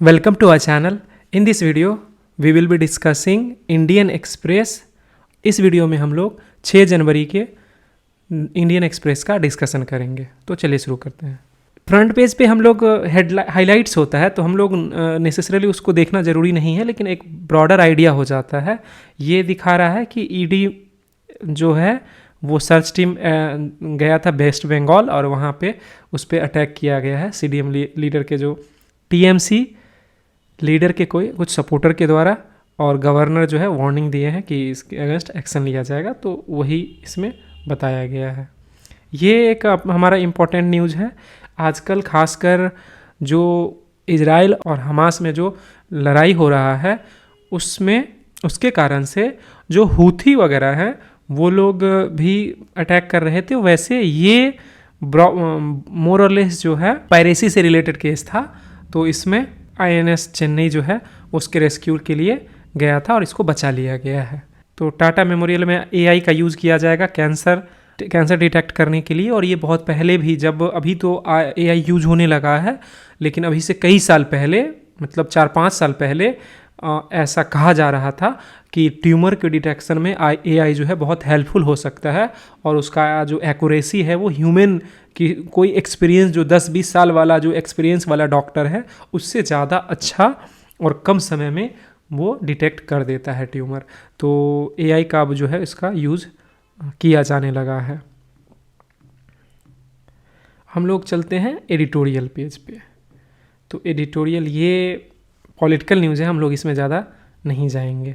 Welcome to our channel. In this video, we will be discussing Indian express. इस video में हम लोग 6 जनवरी के इंडियन एक्सप्रेस का डिस्कशन करेंगे। तो चलिए शुरू करते हैं। फ्रंट पेज पे हम लोग हाइलाइट्स होता है, तो हम लोग नेसेसरली उसको देखना ज़रूरी नहीं है, लेकिन एक ब्रॉडर आइडिया हो जाता है। ये दिखा रहा है कि ईडी जो है वो सर्च टीम गया था वेस्ट बंगाल और वहाँ पे उस पर अटैक किया गया है सीडीएम लीडर के, जो टीएमसी लीडर के कुछ सपोर्टर के द्वारा, और गवर्नर जो है वार्निंग दिए हैं कि इसके अगेंस्ट एक्शन लिया जाएगा। तो वही इसमें बताया गया है। ये एक हमारा इम्पोर्टेंट न्यूज़ है। आजकल खासकर जो इजराइल और हमास में जो लड़ाई हो रहा है उसमें उसके कारण से जो हूथी वगैरह हैं वो लोग भी अटैक कर रहे थे। वैसे ये मोर और लेस जो है पायरेसी से रिलेटेड केस था। तो इसमें आईएनएस चेन्नई जो है उसके रेस्क्यू के लिए गया था और इसको बचा लिया गया है। तो टाटा मेमोरियल में एआई का यूज़ किया जाएगा कैंसर डिटेक्ट करने के लिए। और ये बहुत पहले भी, जब अभी तो एआई यूज होने लगा है, लेकिन अभी से कई साल पहले, मतलब 4-5 साल पहले ऐसा कहा जा रहा था कि ट्यूमर के डिटेक्शन में एआई जो है बहुत हेल्पफुल हो सकता है। और उसका जो एक्यूरेसी है वो ह्यूमन की कोई एक्सपीरियंस, जो 10-20 साल वाला जो एक्सपीरियंस वाला डॉक्टर है उससे ज़्यादा अच्छा और कम समय में वो डिटेक्ट कर देता है ट्यूमर। तो एआई का अब जो है इसका यूज़ किया जाने लगा है। हम लोग चलते हैं एडिटोरियल पेज पे। तो एडिटोरियल ये पॉलिटिकल न्यूज़ है, हम लोग इसमें ज़्यादा नहीं जाएंगे।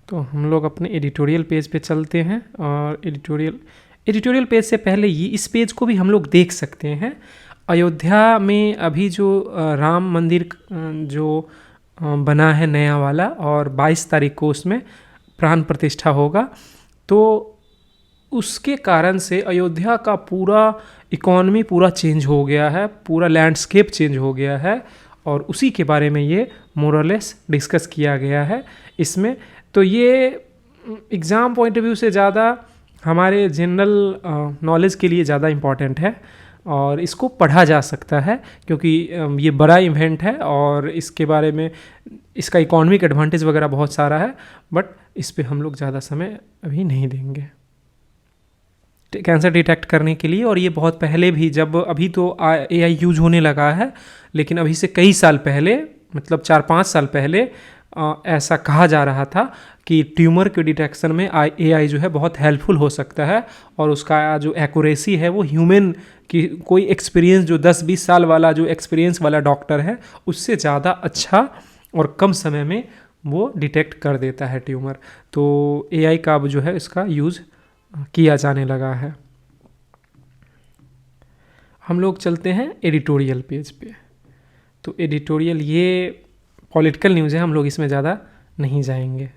तो हम लोग अपने एडिटोरियल पेज पे चलते हैं। और एडिटोरियल पेज से पहले इस पेज को भी हम लोग देख सकते हैं। अयोध्या में अभी जो राम मंदिर जो बना है नया वाला, और 22 तारीख को उसमें प्राण प्रतिष्ठा होगा। तो उसके कारण से अयोध्या का पूरा इकॉनमी पूरा चेंज हो गया है, पूरा लैंडस्केप चेंज हो गया है। और उसी के बारे में ये मोरलेस डिस्कस किया गया है इसमें। तो ये एग्ज़ाम पॉइंट ऑफ व्यू से ज़्यादा हमारे जनरल नॉलेज के लिए ज़्यादा इम्पॉर्टेंट है और इसको पढ़ा जा सकता है, क्योंकि ये बड़ा इवेंट है और इसके बारे में इसका इकोनॉमिक एडवांटेज वगैरह बहुत सारा है। बट इस पे हम लोग ज़्यादा समय अभी नहीं देंगे। कैंसर डिटेक्ट करने के लिए, और ये बहुत पहले भी, जब अभी तो एआई यूज होने लगा है, लेकिन अभी से कई साल पहले, मतलब 4-5 साल पहले ऐसा कहा जा रहा था कि ट्यूमर के डिटेक्शन में एआई जो है बहुत हेल्पफुल हो सकता है। और उसका जो एक्यूरेसी है वो ह्यूमन की कोई एक्सपीरियंस, जो 10-20 साल वाला जो एक्सपीरियंस वाला डॉक्टर है उससे ज़्यादा अच्छा और कम समय में वो डिटेक्ट कर देता है ट्यूमर। तो एआई का अब जो है इसका यूज़ किया जाने लगा है। हम लोग चलते हैं एडिटोरियल पेज पे। तो एडिटोरियल ये पॉलिटिकल न्यूज़ है, हम लोग इसमें ज़्यादा नहीं जाएंगे।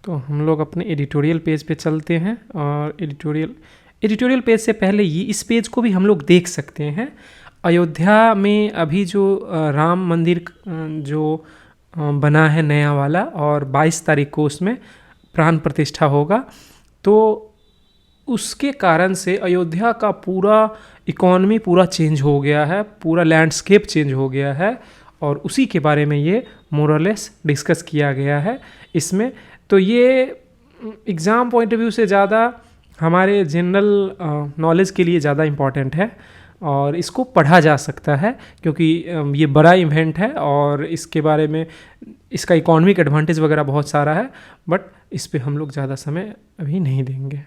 तो हम लोग अपने एडिटोरियल पेज पे चलते हैं। और एडिटोरियल पेज से पहले इस पेज को भी हम लोग देख सकते हैं। अयोध्या में अभी जो राम मंदिर जो बना है नया वाला, और 22 तारीख को उसमें प्राण प्रतिष्ठा होगा। तो उसके कारण से अयोध्या का पूरा इकॉनमी पूरा चेंज हो गया है, पूरा लैंडस्केप चेंज हो गया है। और उसी के बारे में ये मोरलेस डिस्कस किया गया है इसमें। तो ये एग्ज़ाम पॉइंट ऑफ व्यू से ज़्यादा हमारे जनरल नॉलेज के लिए ज़्यादा इम्पॉर्टेंट है और इसको पढ़ा जा सकता है, क्योंकि ये बड़ा इवेंट है और इसके बारे में इसका इकोनॉमिक एडवांटेज वगैरह बहुत सारा है। बट इस पे हम लोग ज़्यादा समय अभी नहीं देंगे।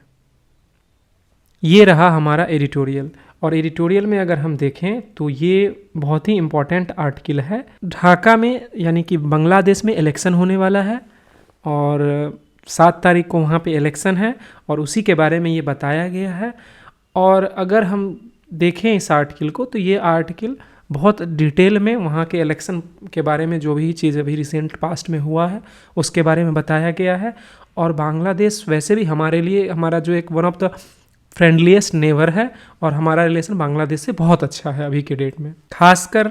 ये रहा हमारा एडिटोरियल। और एडिटोरियल में अगर हम देखें तो ये बहुत ही इम्पॉर्टेंट आर्टिकल है। ढाका में, यानी कि बांग्लादेश में इलेक्शन होने वाला है और 7 तारीख को वहाँ पे इलेक्शन है और उसी के बारे में ये बताया गया है। और अगर हम देखें इस आर्टिकल को, तो ये आर्टिकल बहुत डिटेल में वहाँ के इलेक्शन के बारे में, जो भी चीज़ अभी रिसेंट पास्ट में हुआ है उसके बारे में बताया गया है। और बांग्लादेश वैसे भी हमारे लिए, हमारा जो एक वन ऑफ द फ्रेंडलीएस्ट नेबर है और हमारा रिलेशन बांग्लादेश से बहुत अच्छा है अभी के डेट में। खासकर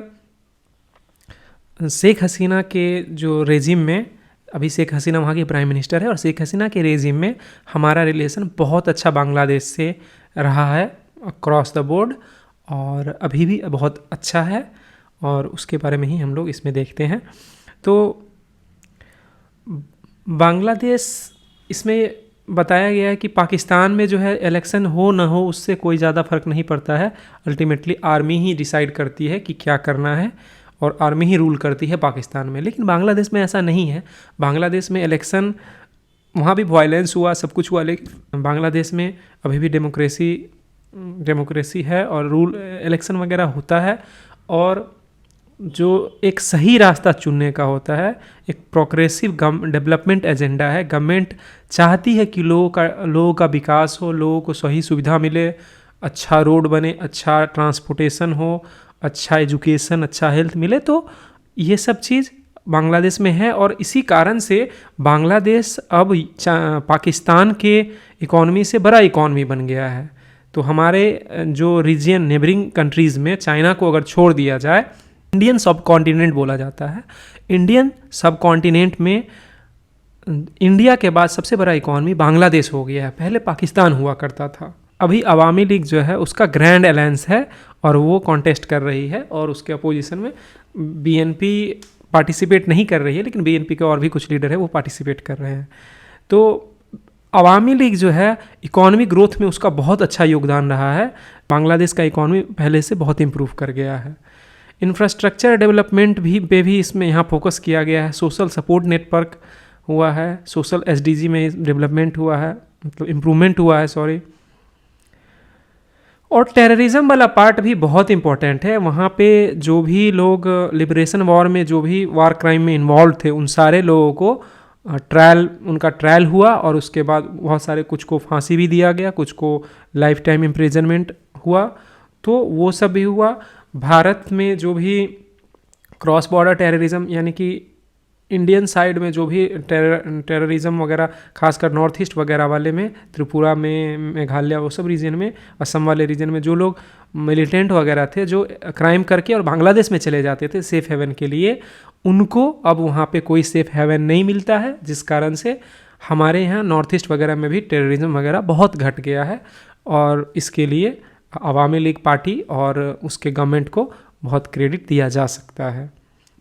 शेख हसीना के जो रेजिम में, अभी शेख हसीना वहाँ की प्राइम मिनिस्टर है, और शेख हसीना के रेजिम में हमारा रिलेशन बहुत अच्छा बांग्लादेश से रहा है अक्रॉस द बोर्ड, और अभी भी बहुत अच्छा है, और उसके बारे में ही हम लोग इसमें देखते हैं। तो बांग्लादेश, इसमें बताया गया है कि पाकिस्तान में जो है इलेक्शन हो ना हो उससे कोई ज़्यादा फर्क नहीं पड़ता है, अल्टीमेटली आर्मी ही डिसाइड करती है कि क्या करना है, और आर्मी ही रूल करती है पाकिस्तान में। लेकिन बांग्लादेश में ऐसा नहीं है। बांग्लादेश में इलेक्शन, वहाँ भी वायलेंस हुआ, सब कुछ हुआ, लेकिन बांग्लादेश में अभी भी डेमोक्रेसी है, और रूल इलेक्शन वगैरह होता है, और जो एक सही रास्ता चुनने का होता है, एक प्रोग्रेसिव डेवलपमेंट एजेंडा है। गवर्नमेंट चाहती है कि लोगों का विकास हो, लोगों को सही सुविधा मिले, अच्छा रोड बने, अच्छा ट्रांसपोर्टेशन हो, अच्छा एजुकेशन, अच्छा हेल्थ मिले। तो ये सब चीज़ बांग्लादेश में है, और इसी कारण से बांग्लादेश अब पाकिस्तान के इकॉनमी से बड़ा इकॉनमी बन गया है। तो हमारे जो रीजन नेबरिंग कंट्रीज़ में चाइना को अगर छोड़ दिया जाए, इंडियन सब कॉन्टिनेंट बोला जाता है। इंडियन सब कॉन्टिनेंट में इंडिया के बाद सबसे बड़ा इकॉनमी बांग्लादेश हो गया है। पहले पाकिस्तान हुआ करता था। अभी अवामी लीग जो है उसका ग्रैंड अलायंस है, और वो कॉन्टेस्ट कर रही है, और उसके अपोजिशन में बीएनपी पार्टिसिपेट नहीं कर रही है, लेकिन बीएनपी के और भी कुछ लीडर है वो पार्टिसिपेट कर रहे हैं। तो अवामी लीग जो है इकॉनमी ग्रोथ में उसका बहुत अच्छा योगदान रहा है। बांग्लादेश का इकॉनमी पहले से बहुत इम्प्रूव कर गया है। इंफ्रास्ट्रक्चर डेवलपमेंट पे भी इसमें यहाँ फोकस किया गया है। सोशल सपोर्ट नेटवर्क हुआ है, सोशल एसडीजी में डेवलपमेंट हुआ है, मतलब इम्प्रूवमेंट हुआ है, सॉरी। और टेररिज्म वाला पार्ट भी बहुत इंपॉर्टेंट है। वहाँ पे जो भी लोग लिबरेशन वॉर में, जो भी वार क्राइम में इन्वॉल्व थे, उन सारे लोगों को उनका ट्रायल हुआ, और उसके बाद बहुत सारे, कुछ को फांसी भी दिया गया, कुछ को लाइफ टाइम इम्प्रिजनमेंट हुआ। तो वो सब भी हुआ। भारत में जो भी क्रॉस बॉर्डर टेररिज्म, यानी कि इंडियन साइड में जो भी टेररिज्म वगैरह, खासकर नॉर्थ ईस्ट वगैरह वाले में, त्रिपुरा में, मेघालय, वो सब रीजन में, असम वाले रीजन में जो लोग मिलिटेंट वगैरह थे, जो क्राइम करके और बांग्लादेश में चले जाते थे सेफ हेवन के लिए, उनको अब वहाँ पे कोई सेफ हेवन नहीं मिलता है, जिस कारण से हमारे यहाँ नॉर्थ ईस्ट वगैरह में भी टेररिज्म वगैरह बहुत घट गया है। और इसके लिए अवामी लीग पार्टी और उसके गवर्नमेंट को बहुत क्रेडिट दिया जा सकता है।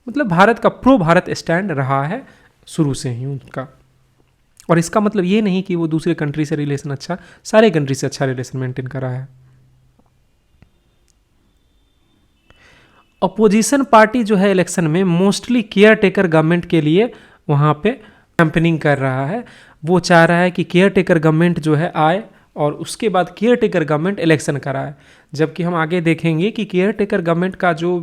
मतलब भारत का प्रो भारत स्टैंड रहा है शुरू से ही उनका। और इसका मतलब ये नहीं कि वो दूसरे कंट्री से रिलेशन अच्छा, सारे कंट्री से अच्छा रिलेशन मेंटेन कर रहा है। अपोजिशन पार्टी जो है इलेक्शन में मोस्टली केयर टेकर गवर्नमेंट के लिए वहाँ पे कैंपेनिंग कर रहा है। वो चाह रहा है कि केयर टेकर गवर्नमेंट जो है आए, और उसके बाद केयर टेकर गवर्नमेंट इलेक्शन कराए। जबकि हम आगे देखेंगे कि केयर टेकर गवर्नमेंट का जो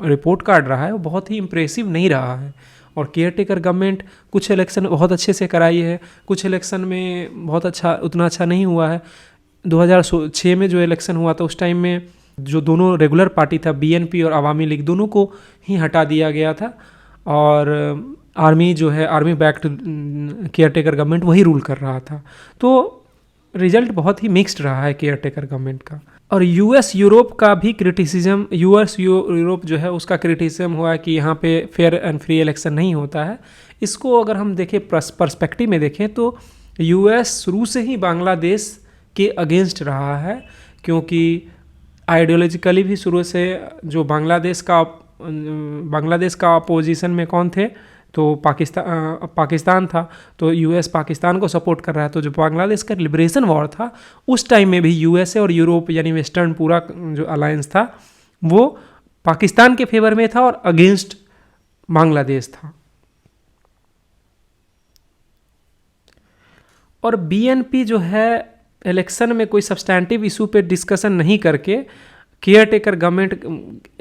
रिपोर्ट कार्ड रहा है वो बहुत ही इम्प्रेसिव नहीं रहा है। और केयर टेकर गवर्नमेंट कुछ इलेक्शन बहुत अच्छे से कराई है, कुछ इलेक्शन में बहुत अच्छा, उतना अच्छा नहीं हुआ है। 2006 में जो इलेक्शन हुआ था उस टाइम में जो दोनों रेगुलर पार्टी था, बीएनपी और अवामी लीग, दोनों को ही हटा दिया गया था, और आर्मी जो है, army backed care taker government वही रूल कर रहा था। तो रिजल्ट बहुत ही मिक्स्ड रहा है केयर टेकर गवर्नमेंट का। और यूएस यूरोप का भी क्रिटिसिज्म, यूरोप जो है उसका क्रिटिसिज्म हुआ है कि यहाँ पे फेयर एंड फ्री इलेक्शन नहीं होता है। इसको अगर हम देखें पर्सपेक्टिव में देखें तो यूएस शुरू से ही बांग्लादेश के अगेंस्ट रहा है, क्योंकि आइडियोलॉजिकली भी शुरू से जो बांग्लादेश का अपोजिशन में कौन थे, तो पाकिस्तान था। तो यूएस पाकिस्तान को सपोर्ट कर रहा है। तो जो बांग्लादेश का लिबरेशन वॉर था उस टाइम में भी यूएसए और यूरोप यानी वेस्टर्न पूरा जो अलायंस था वो पाकिस्तान के फेवर में था और अगेंस्ट बांग्लादेश था। और बीएनपी जो है इलेक्शन में कोई सब्सटैंटिव इशू पे डिस्कशन नहीं करके केयर टेकर गवर्नमेंट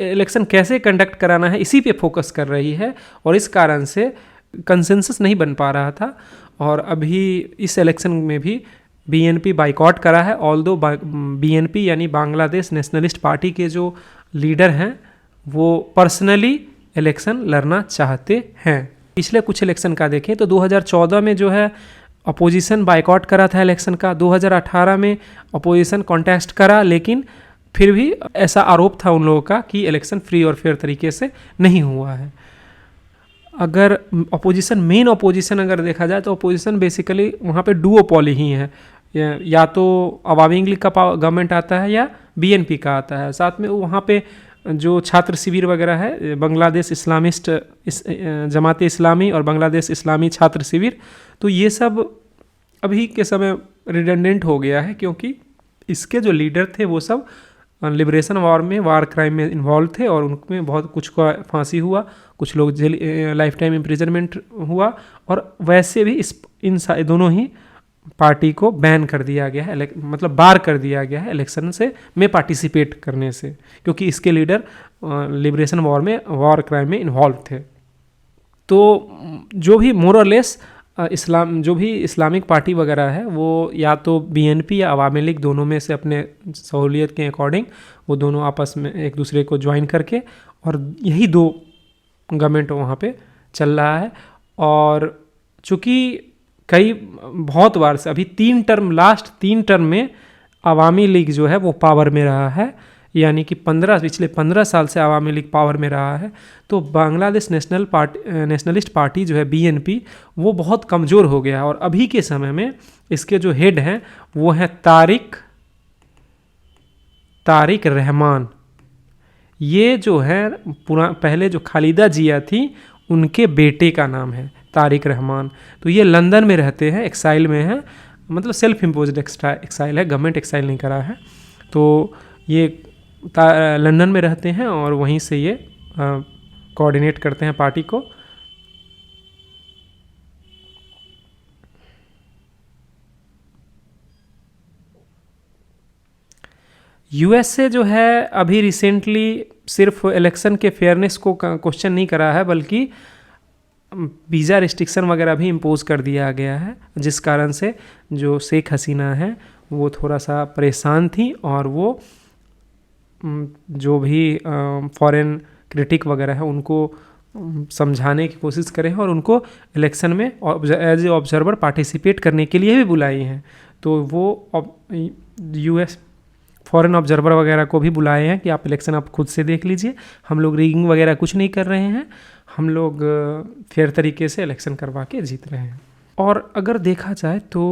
इलेक्शन कैसे कंडक्ट कराना है इसी पे फोकस कर रही है, और इस कारण से कंसेंसस नहीं बन पा रहा था। और अभी इस इलेक्शन में भी बीएनपी बाइकॉट करा है, ऑल्दो बीएनपी यानी बांग्लादेश नेशनलिस्ट पार्टी के जो लीडर हैं वो पर्सनली इलेक्शन लड़ना चाहते हैं। पिछले कुछ इलेक्शन का देखें तो 2014 में जो है अपोजिशन बाइकॉट करा था इलेक्शन का, 2018 में अपोजिशन कॉन्टेस्ट करा, लेकिन फिर भी ऐसा आरोप था उन लोगों का कि इलेक्शन फ्री और फेयर तरीके से नहीं हुआ है। अगर अपोजिशन, मेन अपोजिशन अगर देखा जाए तो अपोजिशन बेसिकली वहाँ पे डुओपोली ही है, या तो अवामी लीग का गवर्नमेंट आता है या बीएनपी का आता है। साथ में वहाँ पे जो छात्र शिविर वगैरह है, बांग्लादेश इस्लामिस्ट जमात इस्लामी और बांग्लादेश इस्लामी छात्र शिविर, तो ये सब अभी के समय रिडंडेंट हो गया है, क्योंकि इसके जो लीडर थे वो सब लिबरेशन वॉर में, वार क्राइम में इन्वॉल्व थे और उनमें बहुत कुछ का फांसी हुआ, कुछ लोग जेल, लाइफ टाइम इम्प्रिजनमेंट हुआ। और वैसे भी इन दोनों ही पार्टी को बैन कर दिया गया है, मतलब बार कर दिया गया है इलेक्शन से में पार्टिसिपेट करने से, क्योंकि इसके लीडर लिबरेशन वॉर में, वार क्राइम में इन्वॉल्व थे। तो जो भी मोर और लेस जो भी इस्लामिक पार्टी वगैरह है वो या तो बीएनपी या अवामी लीग, दोनों में से अपने सहूलियत के अकॉर्डिंग वो दोनों आपस में एक दूसरे को ज्वाइन करके, और यही दो गवर्नमेंट वहाँ पे चल रहा है। और चूँकि बहुत बार से, अभी 3 टर्म, लास्ट 3 टर्म में अवामी लीग जो है वो पावर में रहा है, यानी कि पिछले 15 साल से अवामी लीग पावर में रहा है। तो बांग्लादेश नेशनलिस्ट पार्टी जो है बीएनपी, वो बहुत कमज़ोर हो गया है। और अभी के समय में इसके जो हेड हैं वो हैं तारिक रहमान। ये जो है पहले जो खालिदा जिया थी उनके बेटे का नाम है तारिक रहमान। तो ये लंदन में रहते हैं, एक्साइल में हैं, मतलब सेल्फ इम्पोज्ड एक्साइल है, गवर्नमेंट एक्साइल नहीं करा है। तो ये लंदन में रहते हैं और वहीं से ये कोऑर्डिनेट करते हैं पार्टी को। यूएसए जो है अभी रिसेंटली सिर्फ इलेक्शन के फेयरनेस को क्वेश्चन नहीं करा है, बल्कि वीज़ा रिस्ट्रिक्शन वगैरह भी इम्पोज कर दिया गया है, जिस कारण से जो शेख हसीना है वो थोड़ा सा परेशान थी, और वो जो भी फॉरेन क्रिटिक वगैरह है उनको समझाने की कोशिश करें और उनको इलेक्शन में एज ए ऑब्जर्वर पार्टिसिपेट करने के लिए भी बुलाई हैं। तो वो यूएस फॉरेन ऑब्जर्वर वगैरह को भी बुलाए हैं कि आप इलेक्शन आप खुद से देख लीजिए, हम लोग रिगिंग वगैरह कुछ नहीं कर रहे हैं, हम लोग फेयर तरीके से इलेक्शन करवा के जीत रहे हैं। और अगर देखा जाए तो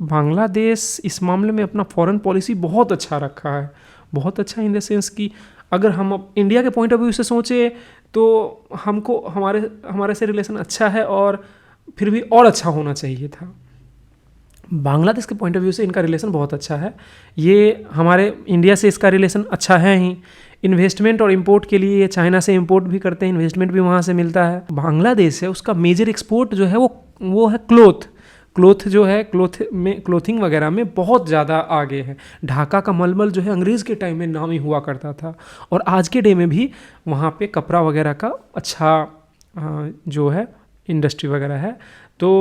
बांग्लादेश इस मामले में अपना फॉरेन पॉलिसी बहुत अच्छा रखा है, बहुत अच्छा इन द सेंस कि अगर हम इंडिया के पॉइंट ऑफ व्यू से सोचें तो हमको हमारे से रिलेशन अच्छा है, और फिर भी और अच्छा होना चाहिए था। बांग्लादेश के पॉइंट ऑफ व्यू से इनका रिलेशन बहुत अच्छा है। ये हमारे इंडिया से इसका रिलेशन अच्छा है ही, इन्वेस्टमेंट और इंपोर्ट के लिए ये चाइना से इंपोर्ट भी करते हैं, इन्वेस्टमेंट भी वहाँ से मिलता है। बांग्लादेश है उसका मेजर एक्सपोर्ट जो है वो है क्लोथ जो है, क्लोथिंग वगैरह में बहुत ज़्यादा आगे है। ढाका का मलमल जो है अंग्रेज़ के टाइम में नामी हुआ करता था, और आज के डे में भी वहाँ पे कपड़ा वगैरह का अच्छा जो है इंडस्ट्री वगैरह है। तो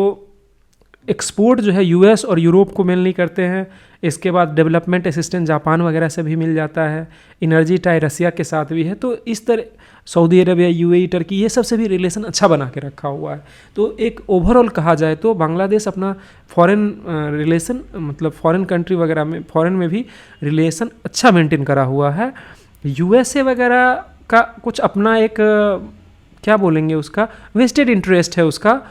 एक्सपोर्ट जो है यूएस और यूरोप को मेनली करते हैं। इसके बाद डेवलपमेंट असिस्टेंट जापान वगैरह से भी मिल जाता है। एनर्जी टाई रसिया के साथ भी है। तो इस तरह सऊदी अरबिया, यूएई, टर्की, ये सब से भी रिलेशन अच्छा बना के रखा हुआ है। तो एक ओवरऑल कहा जाए तो बांग्लादेश अपना फॉरेन रिलेशन, मतलब फॉरेन कंट्री वगैरह में, फॉरेन में भी रिलेशन अच्छा मेंटेन करा हुआ है। यूएसए वगैरह का कुछ अपना एक क्या बोलेंगे, उसका वेस्टेड इंटरेस्ट है उसका,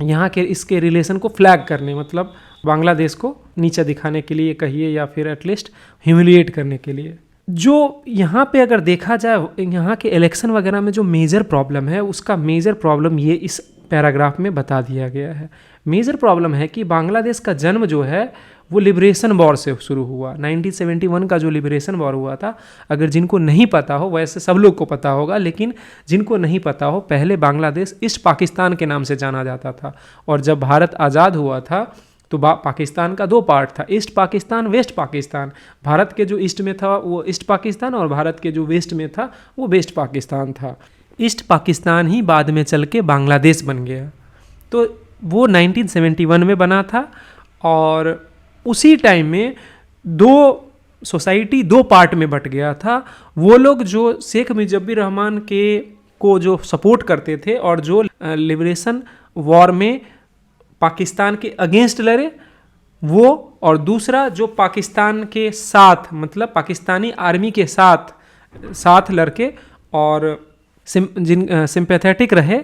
यहाँ के इसके रिलेशन को फ्लैग करने, मतलब बांग्लादेश को नीचा दिखाने के लिए कहिए, या फिर एटलीस्ट ह्यूमिलिएट करने के लिए। जो यहाँ पे अगर देखा जाए यहाँ के इलेक्शन वगैरह में जो मेजर प्रॉब्लम है, उसका मेजर प्रॉब्लम ये इस पैराग्राफ में बता दिया गया है। मेजर प्रॉब्लम है कि बांग्लादेश का जन्म जो है वो लिबरेशन वॉर से शुरू हुआ। 1971 का जो लिबरेशन वॉर हुआ था, अगर जिनको नहीं पता हो, वैसे सब लोग को पता होगा, लेकिन जिनको नहीं पता हो, पहले बांग्लादेश ईस्ट पाकिस्तान के नाम से जाना जाता था। और जब भारत आज़ाद हुआ था तो पाकिस्तान का 2 पार्ट था, ईस्ट पाकिस्तान, वेस्ट पाकिस्तान। भारत के जो ईस्ट में था वो ईस्ट पाकिस्तान, और भारत के जो वेस्ट में था वो वेस्ट पाकिस्तान था। ईस्ट पाकिस्तान ही बाद में चल के बांग्लादेश बन गया। तो वो 1971 में बना था, और उसी टाइम में 2 सोसाइटी 2 पार्ट में बट गया था। वो लोग जो शेख मुजीबुर रहमान को जो सपोर्ट करते थे और जो लिबरेशन वॉर में पाकिस्तान के अगेंस्ट लड़े वो, और दूसरा जो पाकिस्तान के साथ, मतलब पाकिस्तानी आर्मी के साथ लड़के और सिंपैथेटिक रहे,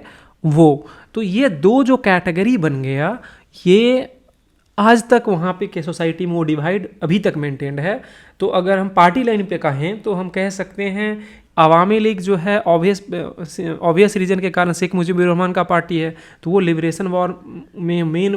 वो, तो ये दो जो कैटेगरी बन गया, ये आज तक वहाँ पे के सोसाइटी में वो डिवाइड अभी तक मेंटेन्ड है। तो अगर हम पार्टी लाइन पे कहें तो हम कह सकते हैं अवामी लीग जो है ऑब्वियस रीजन के कारण शेख मुजीबुर रहमान का पार्टी है, तो वो लिबरेशन वॉर में मेन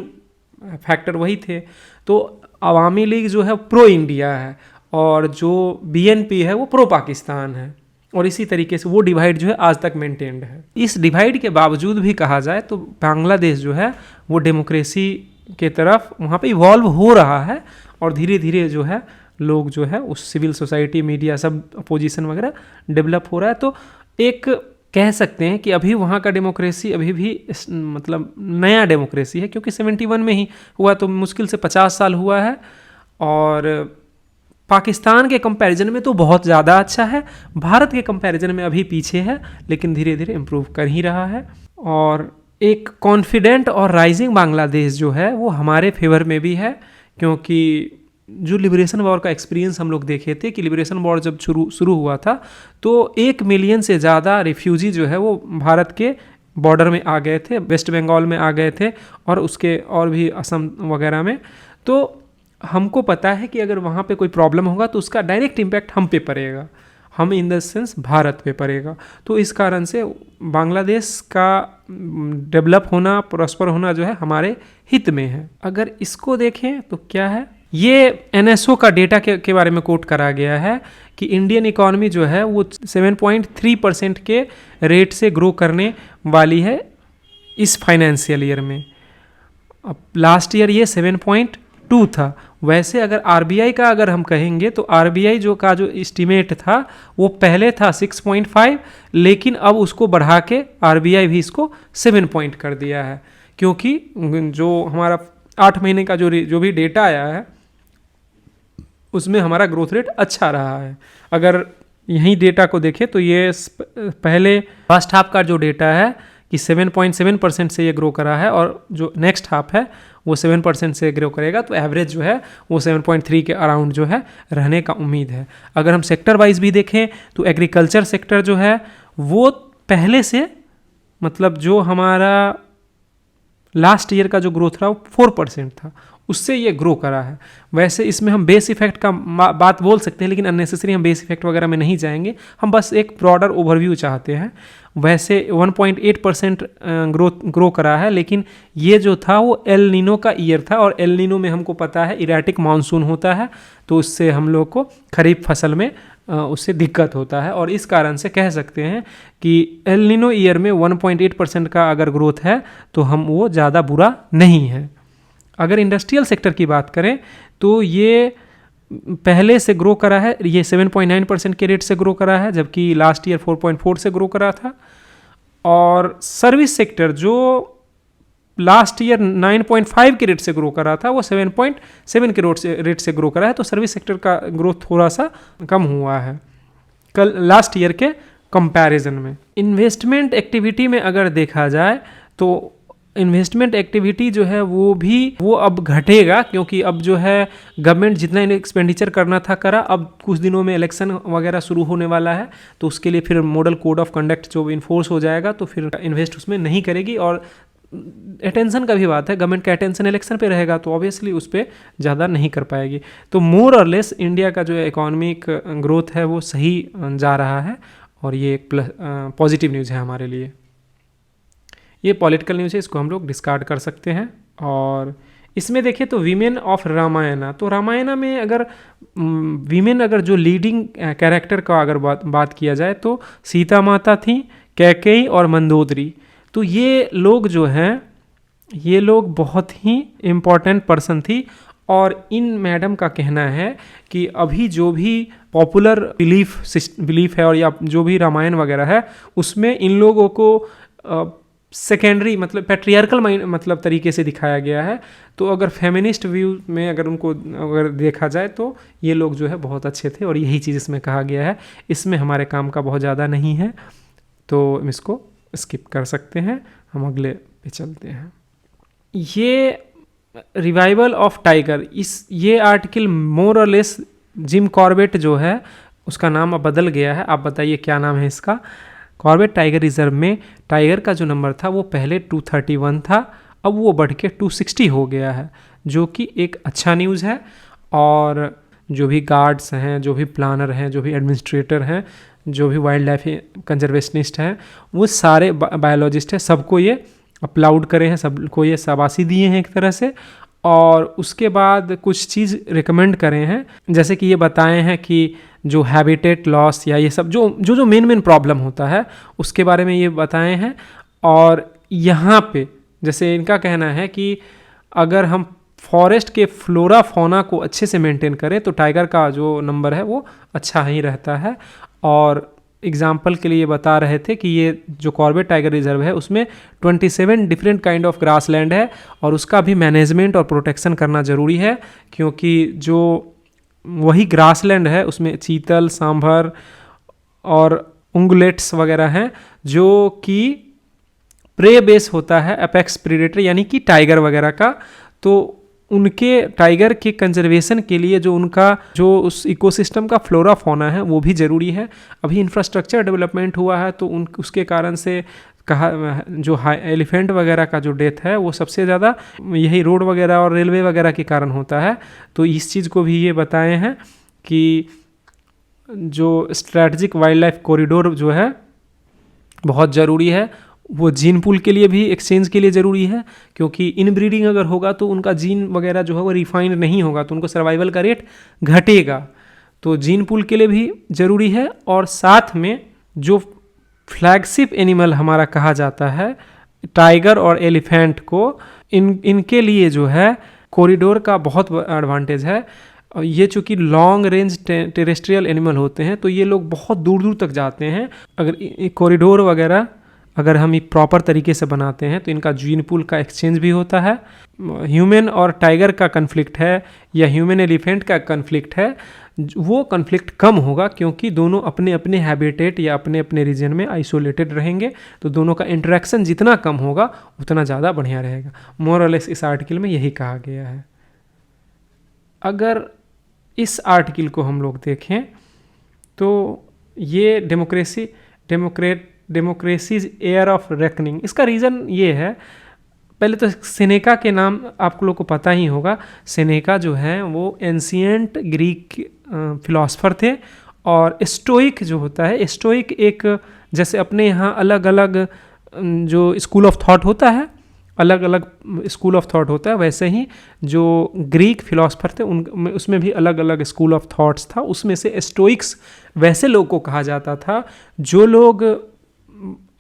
फैक्टर वही थे। तो अवामी लीग जो है प्रो इंडिया है और जो बीएनपी है वो प्रो पाकिस्तान है, और इसी तरीके से वो डिवाइड जो है आज तक मेंटेन्ड है। इस डिवाइड के बावजूद भी कहा जाए तो बांग्लादेश जो है वो डेमोक्रेसी के तरफ वहाँ पे इवॉल्व हो रहा है, और धीरे धीरे जो है लोग जो है उस सिविल सोसाइटी, मीडिया, सब अपोजिशन वगैरह डेवलप हो रहा है। तो एक कह सकते हैं कि अभी वहाँ का डेमोक्रेसी अभी भी मतलब नया डेमोक्रेसी है, क्योंकि 71 में ही हुआ, तो मुश्किल से 50 साल हुआ है। और पाकिस्तान के कंपैरिजन में तो बहुत ज़्यादा अच्छा है, भारत के कंपैरिजन में अभी पीछे है, लेकिन धीरे धीरे इम्प्रूव कर ही रहा है। और एक कॉन्फिडेंट और राइजिंग बांग्लादेश जो है वो हमारे फेवर में भी है, क्योंकि जो लिबरेशन वॉर का एक्सपीरियंस हम लोग देखे थे कि लिबरेशन वॉर जब शुरू हुआ था तो 1 मिलियन से ज़्यादा रिफ्यूजी जो है वो भारत के बॉर्डर में आ गए थे, वेस्ट बंगाल में आ गए थे, और उसके और भी असम वगैरह में। तो हमको पता है कि अगर वहाँ पे कोई प्रॉब्लम होगा तो उसका डायरेक्ट इम्पैक्ट हम पे पड़ेगा, हम इन द सेंस भारत पे पड़ेगा। तो इस कारण से बांग्लादेश का डेवलप होना, प्रॉस्पर होना जो है हमारे हित में है। अगर इसको देखें तो क्या है, ये एनएसओ का डेटा के बारे में कोट करा गया है कि इंडियन इकॉनमी जो है वो 7.3% के रेट से ग्रो करने वाली है इस फाइनेंशियल ईयर में। अब लास्ट ईयर ये 7.2 था। वैसे अगर आरबीआई का अगर हम कहेंगे तो आरबीआई जो एस्टीमेट था वो पहले था 6.5, लेकिन अब उसको बढ़ा के आरबीआई भी इसको 7 पॉइंट कर दिया है, क्योंकि जो हमारा 8 महीने का जो भी डेटा आया है उसमें हमारा ग्रोथ रेट अच्छा रहा है। अगर यही डेटा को देखें तो ये पहले फर्स्ट हाफ का जो डेटा है कि 7.7% से ये ग्रो करा है, और जो नेक्स्ट हाफ है वो 7% से ग्रो करेगा, तो एवरेज जो है वो 7.3 के अराउंड जो है रहने का उम्मीद है। अगर हम सेक्टर वाइज भी देखें तो एग्रीकल्चर सेक्टर जो है वो पहले से मतलब जो हमारा लास्ट ईयर का जो ग्रोथ रहा वो 4% था, उससे ये ग्रो करा है। वैसे इसमें हम बेस इफेक्ट का बात बोल सकते हैं, लेकिन अननेसेसरी हम बेस इफेक्ट वगैरह में नहीं जाएंगे, हम बस एक ब्रॉडर ओवरव्यू चाहते हैं। वैसे 1.8% ग्रो करा है, लेकिन ये जो था वो एल नीनो का ईयर था, और एल नीनो में हमको पता है इरेटिक मानसून होता है, तो उससे हम लोग को खरीफ फसल में उससे दिक्कत होता है। और इस कारण से कह सकते हैं कि एल नीनो ईयर में 1.8% का अगर ग्रोथ है तो हम वो ज़्यादा बुरा नहीं है। अगर इंडस्ट्रियल सेक्टर की बात करें तो ये पहले से ग्रो करा है, ये 7.9% के रेट से ग्रो करा है, जबकि लास्ट ईयर 4.4 से ग्रो करा था। और सर्विस सेक्टर जो लास्ट ईयर 9.5 के रेट से ग्रो करा था वो 7.7 के रेट से ग्रो करा है, तो सर्विस सेक्टर का ग्रोथ थोड़ा सा कम हुआ है कल लास्ट ईयर के कंपैरिजन में। इन्वेस्टमेंट एक्टिविटी में अगर देखा जाए तो इन्वेस्टमेंट एक्टिविटी जो है वो अब घटेगा, क्योंकि अब जो है गवर्नमेंट जितना एक्सपेंडिचर करना था करा। अब कुछ दिनों में इलेक्शन वगैरह शुरू होने वाला है, तो उसके लिए फिर मॉडल कोड ऑफ कंडक्ट जो इन्फोर्स हो जाएगा, तो फिर इन्वेस्ट उसमें नहीं करेगी। और अटेंशन का भी बात है, गवर्नमेंट का अटेंशन इलेक्शन पे रहेगा, तो ऑब्वियसली उस पर ज़्यादा नहीं कर पाएगी। तो मोर और लेस इंडिया का जो इकोनॉमिक ग्रोथ है वो सही जा रहा है, और ये एक पॉजिटिव न्यूज़ है हमारे लिए। ये पॉलिटिकल न्यूज़ है, इसको हम लोग डिस्कार्ड कर सकते हैं। और इसमें देखें तो वीमेन ऑफ रामायणा, तो रामायणा में अगर वीमेन अगर जो लीडिंग कैरेक्टर का अगर बात किया जाए तो सीता माता थी, कैकेयी और मंदोदरी। तो ये लोग जो हैं ये लोग बहुत ही इम्पॉर्टेंट पर्सन थी, और इन मैडम का कहना है कि अभी जो भी पॉपुलर बिलीफ है और या जो भी रामायण वगैरह है उसमें इन लोगों को सेकेंडरी मतलब पैट्रियार्कल मतलब तरीके से दिखाया गया है। तो अगर फेमिनिस्ट व्यू में अगर उनको अगर देखा जाए तो ये लोग जो है बहुत अच्छे थे, और यही चीज़ इसमें कहा गया है। इसमें हमारे काम का बहुत ज़्यादा नहीं है, तो हम इसको स्किप कर सकते हैं, हम अगले पे चलते हैं। ये रिवाइवल ऑफ टाइगर, ये आर्टिकल मोर और लेस जिम कॉर्बेट जो है उसका नाम अब बदल गया है। आप बताइए क्या नाम है इसका। कॉर्बेट टाइगर रिजर्व में टाइगर का जो नंबर था वो पहले 231 था, अब वो बढ़ के 260 हो गया है, जो कि एक अच्छा न्यूज़ है। और जो भी गार्ड्स हैं, जो भी प्लानर हैं, जो भी एडमिनिस्ट्रेटर हैं, जो भी वाइल्ड लाइफ कंजर्वेशनिस्ट हैं, वो सारे बायोलॉजिस्ट हैं, सबको ये अपलाउड करे हैं, सबको ये शाबाशी दिए हैं एक तरह से। और उसके बाद कुछ चीज़ रिकमेंड करे हैं, जैसे कि ये बताए हैं कि जो हैबिटेट लॉस या ये सब जो मेन प्रॉब्लम होता है उसके बारे में ये बताए हैं। और यहाँ पे जैसे इनका कहना है कि अगर हम फॉरेस्ट के फ्लोरा फौना को अच्छे से मेंटेन करें तो टाइगर का जो नंबर है वो अच्छा ही रहता है। और एग्जाम्पल के लिए ये बता रहे थे कि ये जो कॉर्बेट टाइगर रिजर्व है उसमें 27 different kind of grass land है और उसका भी मैनेजमेंट और प्रोटेक्शन करना ज़रूरी है, क्योंकि जो वही ग्रास लैंड है उसमें चीतल, सांभर और उंगलेट्स वगैरह हैं जो कि प्रे बेस होता है अपेक्स प्रीडेटर यानी कि टाइगर वगैरह का। तो उनके टाइगर के कंजर्वेशन के लिए जो उस इकोसिस्टम का फ्लोरा फौना है वो भी ज़रूरी है। अभी इंफ्रास्ट्रक्चर डेवलपमेंट हुआ है तो उसके कारण से कहा जो एलिफेंट वगैरह का जो डेथ है वो सबसे ज़्यादा यही रोड वगैरह और रेलवे वगैरह के कारण होता है। तो इस चीज़ को भी ये बताए हैं कि जो स्ट्रैटेजिक वाइल्ड लाइफ कॉरिडोर जो है बहुत ज़रूरी है, वो जीन पूल के लिए भी एक्सचेंज के लिए ज़रूरी है, क्योंकि इनब्रीडिंग अगर होगा तो उनका जीन वगैरह जो है वो रिफाइंड नहीं होगा तो उनको सर्वाइवल का रेट घटेगा। तो जीन पूल के लिए भी ज़रूरी है। और साथ में जो फ्लैगशिप एनिमल हमारा कहा जाता है टाइगर और एलिफेंट को, इनके लिए जो है कॉरिडोर का बहुत एडवांटेज है। ये चूँकि लॉन्ग रेंज टेरेस्ट्रियल एनिमल होते हैं तो ये लोग बहुत दूर दूर तक जाते हैं। अगर कॉरिडोर वगैरह अगर हम ये प्रॉपर तरीके से बनाते हैं तो इनका जीन पूल का एक्सचेंज भी होता है। ह्यूमन और टाइगर का कन्फ्लिक्ट है या ह्यूमन एलिफेंट का कन्फ्लिक्ट है, वो कन्फ्लिक्ट कम होगा क्योंकि दोनों अपने अपने हैबिटेट या अपने अपने रीजन में आइसोलेटेड रहेंगे। तो दोनों का इंटरेक्शन जितना कम होगा उतना ज़्यादा बढ़िया रहेगा। मोर और लेस इस आर्टिकल में यही कहा गया है। अगर इस आर्टिकल को हम लोग देखें तो ये डेमोक्रेसीज एयर ऑफ रेकनिंग, इसका रीज़न ये है, पहले तो सेनेका के नाम आप लोग को पता ही होगा। सेनेका जो है वो एंशिएंट ग्रीक फिलोसफर थे। और स्टोइक जो होता है, स्टोइक एक जैसे अपने यहाँ अलग अलग जो स्कूल ऑफ थॉट होता है, अलग अलग स्कूल ऑफ थॉट होता है, वैसे ही जो ग्रीक फिलोसफर थे उसमें भी अलग अलग स्कूल ऑफ थॉट्स था। उसमें से स्टोइक्स वैसे लोग को कहा जाता था जो लोग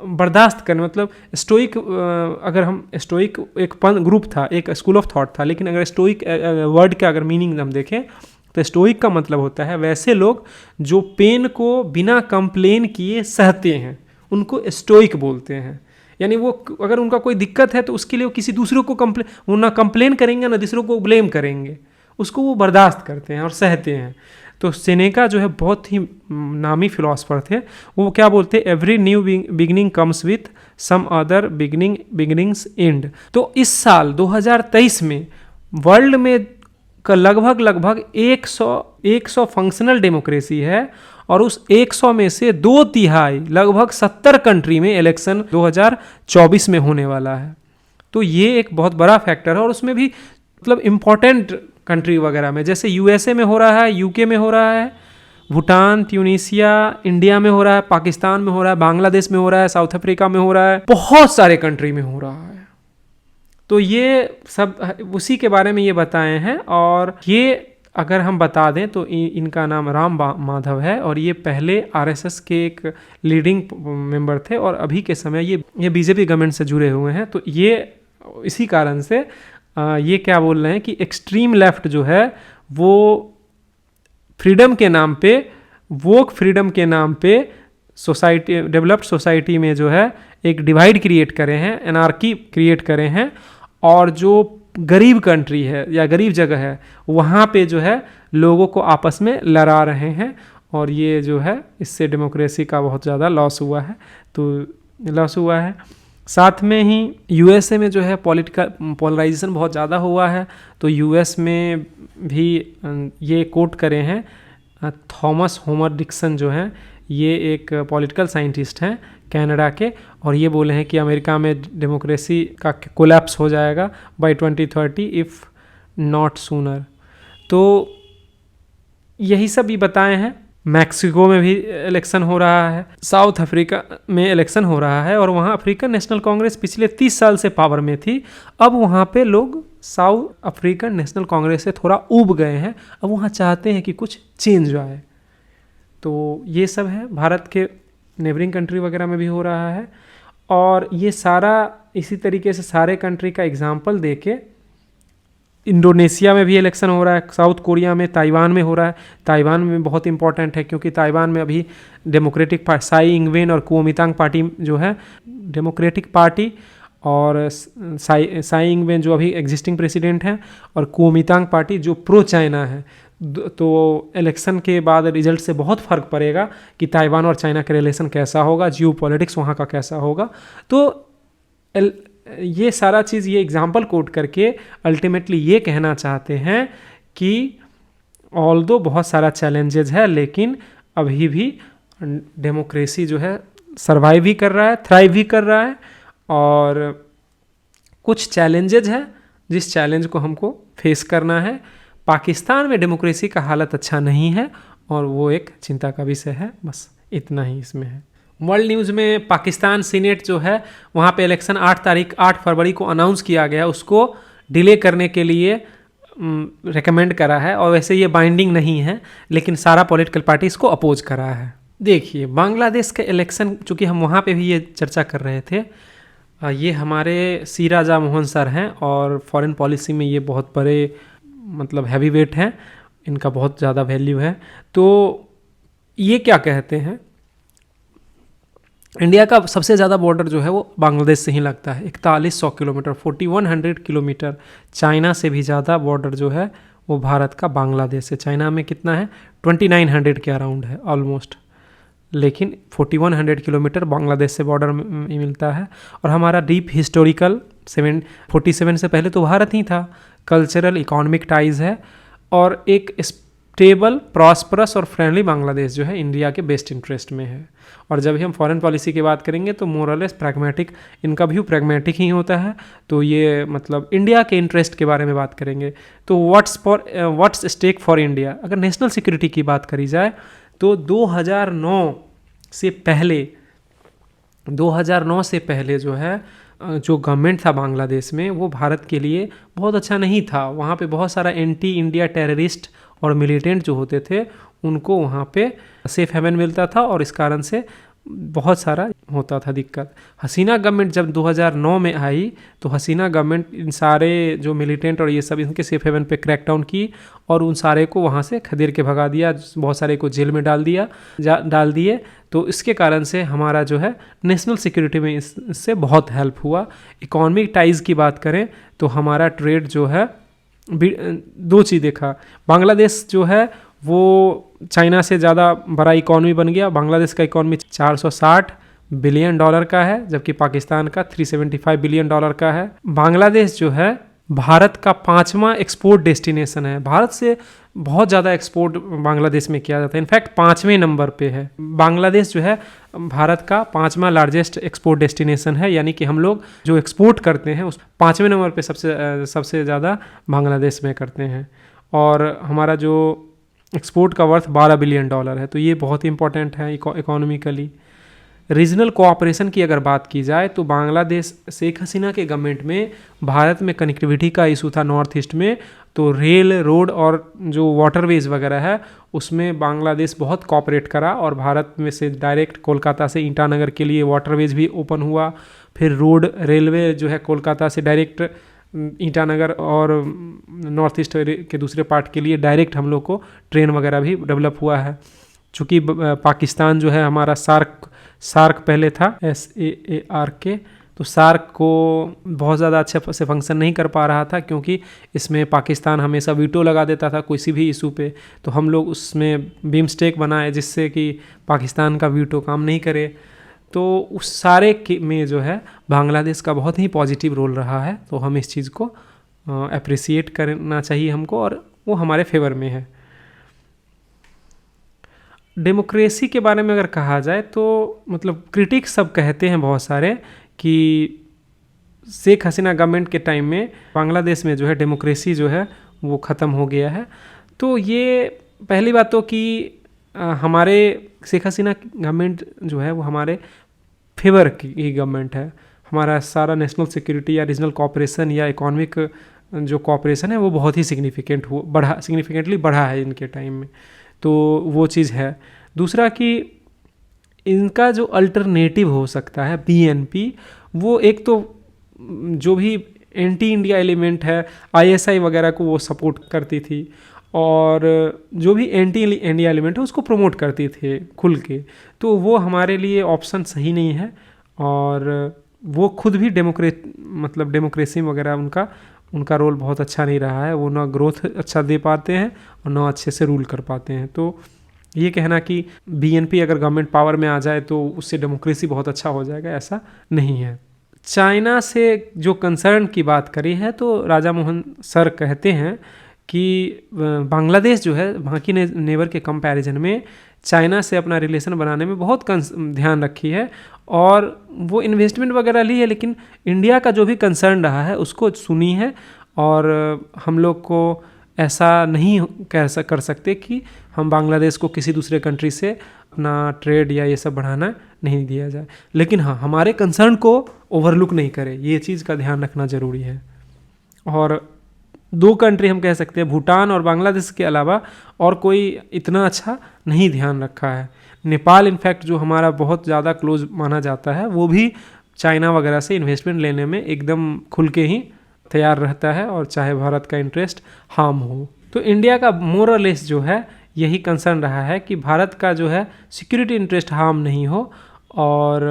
बर्दाश्त करने, मतलब स्टोइक, अगर हम स्टोइक एक ग्रुप था, एक स्कूल ऑफ थॉट था, लेकिन अगर स्टोइक वर्ड का अगर मीनिंग हम देखें तो स्टोइक का मतलब होता है वैसे लोग जो पेन को बिना कंप्लेन किए सहते हैं, उनको स्टोइक बोलते हैं। यानी वो अगर उनका कोई दिक्कत है तो उसके लिए वो किसी दूसरों को वो ना कंप्लेन करेंगे ना दूसरों को ब्लेम करेंगे, उसको वो बर्दाश्त करते हैं और सहते हैं। तो सेनेका जो है बहुत ही नामी फिलोसफर थे। वो क्या बोलते हैं, every new beginning comes with some other beginnings end. तो इस साल 2023 में वर्ल्ड में का लगभग 100 फंक्शनल डेमोक्रेसी है और उस 100 में से 2/3 लगभग 70 कंट्री में इलेक्शन 2024 में होने वाला है। तो ये एक बहुत बड़ा फैक्टर है। और उसमें भी मतलब इम्पोर्टेंट कंट्री वगैरह में जैसे यूएसए में हो रहा है, यूके में हो रहा है, भूटान, ट्यूनीसिया, इंडिया में हो रहा है, पाकिस्तान में हो रहा है, बांग्लादेश में हो रहा है, साउथ अफ्रीका में हो रहा है, बहुत सारे कंट्री में हो रहा है। तो ये सब उसी के बारे में ये बताए हैं। और ये अगर हम बता दें तो इनका नाम राम माधव है और ये पहले आरएसएस के एक लीडिंग मेंबर थे और अभी के समय ये बीजेपी गवर्नमेंट से जुड़े हुए हैं। तो ये इसी कारण से ये क्या बोल रहे हैं कि एक्सट्रीम लेफ्ट जो है वो फ्रीडम के नाम पे, वोक फ्रीडम के नाम पे सोसाइटी, डेवलप्ड सोसाइटी में जो है एक डिवाइड क्रिएट करे हैं, एनार्की क्रिएट करे हैं। और जो गरीब कंट्री है या गरीब जगह है वहाँ पे जो है लोगों को आपस में लड़ा रहे हैं। और ये जो है इससे डेमोक्रेसी का बहुत ज़्यादा लॉस हुआ है। साथ में ही यूएसए में जो है पॉलिटिकल पोलराइजेशन बहुत ज़्यादा हुआ है। तो यूएस में भी ये कोट करे हैं थॉमस होमर डिक्सन जो हैं, ये एक पॉलिटिकल साइंटिस्ट हैं, कनाडा के, और ये बोले हैं कि अमेरिका में डेमोक्रेसी का कोलैप्स हो जाएगा बाय 2030 इफ़ नॉट सूनर। तो यही सब भी बताए हैं। मैक्सिको में भी इलेक्शन हो रहा है, साउथ अफ्रीका में इलेक्शन हो रहा है, और वहाँ अफ्रीकन नेशनल कांग्रेस पिछले 30 साल से पावर में थी। अब वहाँ पे लोग साउथ अफ्रीकन नेशनल कांग्रेस से थोड़ा ऊब गए हैं, अब वहाँ चाहते हैं कि कुछ चेंज आए। तो ये सब है, भारत के नेबरिंग कंट्री वगैरह में भी हो रहा है। और ये सारा इसी तरीके से सारे कंट्री का एग्जाम्पल दे के इंडोनेशिया में भी इलेक्शन हो रहा है, साउथ कोरिया में, ताइवान में हो रहा है। ताइवान में बहुत इंपॉर्टेंट है क्योंकि ताइवान में अभी डेमोक्रेटिक पार्टी साई इंगवेन और कुओमितांग पार्टी जो है डेमोक्रेटिक पार्टी, और साई इंगवेन जो अभी एग्जिस्टिंग प्रेसिडेंट हैं, और कुओमितांग पार्टी जो प्रो चाइना है। तो इलेक्शन के बाद रिजल्ट से बहुत फ़र्क पड़ेगा कि ताइवान और चाइना का रिलेशन कैसा होगा, जियो पॉलिटिक्स वहाँ का कैसा होगा। तो ये सारा चीज़ ये एग्जाम्पल कोट करके अल्टीमेटली ये कहना चाहते हैं कि ऑल्दो बहुत सारा चैलेंजेस है, लेकिन अभी भी डेमोक्रेसी जो है सर्वाइव भी कर रहा है, थ्राइव भी कर रहा है, और कुछ चैलेंजेस है जिस चैलेंज को हमको फेस करना है। पाकिस्तान में डेमोक्रेसी का हालत अच्छा नहीं है और वो एक चिंता का विषय है। बस इतना ही इसमें है। वर्ल्ड न्यूज़ में पाकिस्तान सीनेट जो है वहाँ पे इलेक्शन 8 फरवरी को अनाउंस किया गया, उसको डिले करने के लिए रेकमेंड करा है, और वैसे ये बाइंडिंग नहीं है, लेकिन सारा पॉलिटिकल पार्टी इसको अपोज करा है। देखिए बांग्लादेश का इलेक्शन, चूँकि हम वहाँ पे भी ये चर्चा कर रहे थे, ये हमारे सी राजा मोहन सर हैं और फॉरेन पॉलिसी में ये बहुत बड़े मतलब हैवी वेट हैं, इनका बहुत ज़्यादा वैल्यू है। तो ये क्या कहते हैं, इंडिया का सबसे ज़्यादा बॉर्डर जो है वो बांग्लादेश से ही लगता है, 4100 किलोमीटर, 4100 किलोमीटर। चाइना से भी ज़्यादा बॉर्डर जो है वो भारत का बांग्लादेश से। चाइना में कितना है, 2900 के अराउंड है ऑलमोस्ट, लेकिन 4100 किलोमीटर बांग्लादेश से बॉर्डर मिलता है। और हमारा डीप हिस्टोरिकल 47 से पहले तो भारत ही था। कल्चरल इकोनॉमिक टाइज है, और एक स्टेबल, प्रॉस्परस और फ्रेंडली बांग्लादेश जो है इंडिया के बेस्ट इंटरेस्ट में है। और जब भी हम फॉरेन पॉलिसी की बात करेंगे तो मोरलेस प्रैग्मेटिक, इनका व्यू प्रैग्मेटिक ही होता है। तो ये मतलब इंडिया के इंटरेस्ट के बारे में बात करेंगे तो व्हाट्स स्टेक फॉर इंडिया। अगर नेशनल सिक्योरिटी की बात करी जाए तो 2009 से पहले जो है जो गवर्नमेंट था बांग्लादेश में, वो भारत के लिए बहुत अच्छा नहीं था। वहाँ पे बहुत सारा एंटी इंडिया टेररिस्ट और मिलिटेंट जो होते थे उनको वहाँ पे सेफ हेवन मिलता था, और इस कारण से बहुत सारा होता था दिक्कत। हसीना गवर्नमेंट जब 2009 में आई तो हसीना गवर्नमेंट इन सारे जो मिलिटेंट और ये सब इनके सेफ हेवन पे क्रैकडाउन की, और उन सारे को वहाँ से खदेड़ के भगा दिया, बहुत सारे को जेल में डाल दिए। तो इसके कारण से हमारा जो है नेशनल सिक्योरिटी में इससे बहुत हेल्प हुआ। इकोनॉमिक टाइज की बात करें तो हमारा ट्रेड जो है दो चीज़ देखा, बांग्लादेश जो है वो चाइना से ज़्यादा बड़ा इकॉनमी बन गया। बांग्लादेश का इकॉनमी $460 बिलियन का है, जबकि पाकिस्तान का $375 बिलियन का है। बांग्लादेश जो है भारत का 5वां एक्सपोर्ट डेस्टिनेशन है। भारत से बहुत ज़्यादा एक्सपोर्ट बांग्लादेश में किया जाता है, इनफैक्ट 5वें नंबर पे है। बांग्लादेश जो है भारत का 5वां लार्जेस्ट एक्सपोर्ट डेस्टिनेशन है, यानी कि हम लोग जो एक्सपोर्ट करते हैं उस 5वें नंबर पे सबसे ज़्यादा बांग्लादेश में करते हैं। और हमारा जो एक्सपोर्ट का वर्थ $12 बिलियन है, तो ये बहुत ही इंपॉर्टेंट है इकोनॉमिकली। रीजनल कोऑपरेशन की अगर बात की जाए तो बांग्लादेश, शेख हसीना के गवर्नमेंट में भारत में कनेक्टिविटी का इशू था नॉर्थ ईस्ट में, तो रेल, रोड और जो वाटरवेज वगैरह है उसमें बांग्लादेश बहुत कोऑपरेट करा, और भारत में से डायरेक्ट कोलकाता से ईटानगर के लिए वाटरवेज भी ओपन हुआ। फिर रोड, रेलवे जो है कोलकाता से डायरेक्ट ईटानगर और नॉर्थ ईस्ट के दूसरे पार्ट के लिए डायरेक्ट हम लोग को ट्रेन वगैरह भी डेवलप हुआ है। चूँकि पाकिस्तान जो है हमारा सार्क पहले था, SAARK, तो सार्क को बहुत ज़्यादा अच्छे से फंक्शन नहीं कर पा रहा था, क्योंकि इसमें पाकिस्तान हमेशा वीटो लगा देता था किसी भी इशू पे। तो हम लोग उसमें बीमस्टेक बनाए जिससे कि पाकिस्तान का वीटो काम नहीं करे। तो उस सारे में जो है बांग्लादेश का बहुत ही पॉजिटिव रोल रहा है, तो हम इस चीज़ को अप्रिसिएट करना चाहिए हमको, और वो हमारे फेवर में है। डेमोक्रेसी के बारे में अगर कहा जाए तो मतलब क्रिटिक सब कहते हैं बहुत सारे कि शेख हसीना गवर्नमेंट के टाइम में बांग्लादेश में जो है डेमोक्रेसी जो है वो ख़त्म हो गया है। तो ये पहली बात तो कि हमारे शेख हसीना गवर्नमेंट जो है वो हमारे फेवर की गवर्नमेंट है। हमारा सारा नेशनल सिक्योरिटी या रीजनल कोऑपरेशन या इकोनॉमिक जो कोऑपरेशन है वो बहुत ही सिग्निफिकेंटली बढ़ा है इनके टाइम में, तो वो चीज़ है। दूसरा कि इनका जो अल्टरनेटिव हो सकता है बीएनपी, वो एक तो जो भी एंटी इंडिया एलिमेंट है आईएसआई वगैरह को वो सपोर्ट करती थी, और जो भी एंटी इंडिया एलिमेंट है उसको प्रमोट करती थे खुल के, तो वो हमारे लिए ऑप्शन सही नहीं है। और वो खुद भी डेमोक्रेसी वगैरह उनका रोल बहुत अच्छा नहीं रहा है। वो ना ग्रोथ अच्छा दे पाते हैं और ना अच्छे से रूल कर पाते हैं। तो ये कहना कि बीएनपी अगर गवर्नमेंट पावर में आ जाए तो उससे डेमोक्रेसी बहुत अच्छा हो जाएगा, ऐसा नहीं है। चाइना से जो कंसर्न की बात करी है तो राजा मोहन सर कहते हैं कि बांग्लादेश जो है बाकी नेबर के कंपैरिजन में चाइना से अपना रिलेशन बनाने में बहुत ध्यान रखी है और वो इन्वेस्टमेंट वगैरह ली है, लेकिन इंडिया का जो भी कंसर्न रहा है उसको सुनी है। और हम लोग को ऐसा नहीं कर सकते कि हम बांग्लादेश को किसी दूसरे कंट्री से अपना ट्रेड या ये सब बढ़ाना नहीं दिया जाए, लेकिन हाँ हमारे कंसर्न को ओवरलुक नहीं करे, ये चीज़ का ध्यान रखना ज़रूरी है। और 2 कंट्री हम कह सकते हैं, भूटान और बांग्लादेश के अलावा और कोई इतना अच्छा नहीं ध्यान रखा है। नेपाल इनफैक्ट जो हमारा बहुत ज़्यादा क्लोज माना जाता है, वो भी चाइना वगैरह से इन्वेस्टमेंट लेने में एकदम खुल के ही तैयार रहता है, और चाहे भारत का इंटरेस्ट हार्म हो। तो इंडिया का मोर और लेस जो है यही कंसर्न रहा है कि भारत का जो है सिक्योरिटी इंटरेस्ट हार्म नहीं हो, और